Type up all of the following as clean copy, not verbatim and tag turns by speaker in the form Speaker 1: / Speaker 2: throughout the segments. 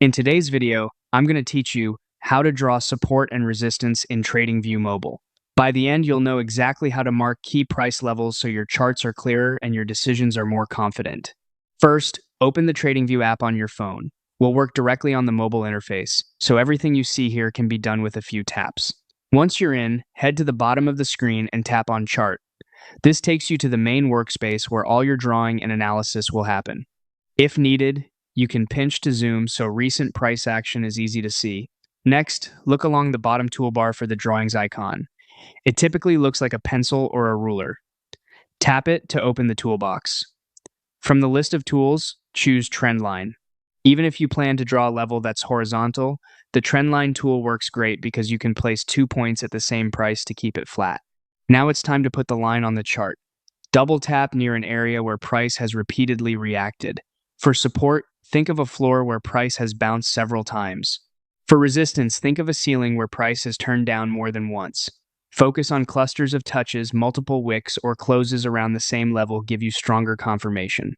Speaker 1: In today's video, I'm going to teach you how to draw support and resistance in TradingView Mobile. By the end, you'll know exactly how to mark key price levels so your charts are clearer and your decisions are more confident. First, open the TradingView app on your phone. We'll work directly on the mobile interface, so everything you see here can be done with a few taps. Once you're in, head to the bottom of the screen and tap on Chart. This takes you to the main workspace where all your drawing and analysis will happen. If needed, you can pinch to zoom so recent price action is easy to see. Next, look along the bottom toolbar for the drawings icon. It typically looks like a pencil or a ruler. Tap it to open the toolbox. From the list of tools, choose Trend Line. Even if you plan to draw a level that's horizontal, the Trend Line tool works great because you can place 2 points at the same price to keep it flat. Now it's time to put the line on the chart. Double tap near an area where price has repeatedly reacted. For support, think of a floor where price has bounced several times. For resistance, think of a ceiling where price has turned down more than once. Focus on clusters of touches, multiple wicks, or closes around the same level give you stronger confirmation.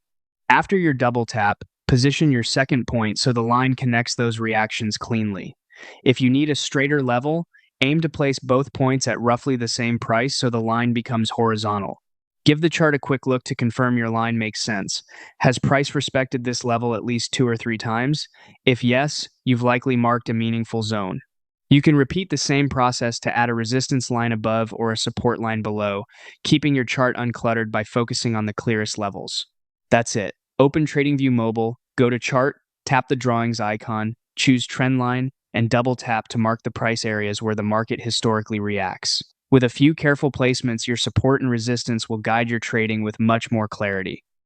Speaker 1: After your double tap, position your second point so the line connects those reactions cleanly. If you need a straighter level, aim to place both points at roughly the same price so the line becomes horizontal. Give the chart a quick look to confirm your line makes sense. Has price respected this level at least 2 or 3 times? If yes, you've likely marked a meaningful zone. You can repeat the same process to add a resistance line above or a support line below, keeping your chart uncluttered by focusing on the clearest levels. That's it. Open TradingView Mobile, go to Chart, tap the drawings icon, choose Trend Line, and double tap to mark the price areas where the market historically reacts. With a few careful placements, your support and resistance will guide your trading with much more clarity.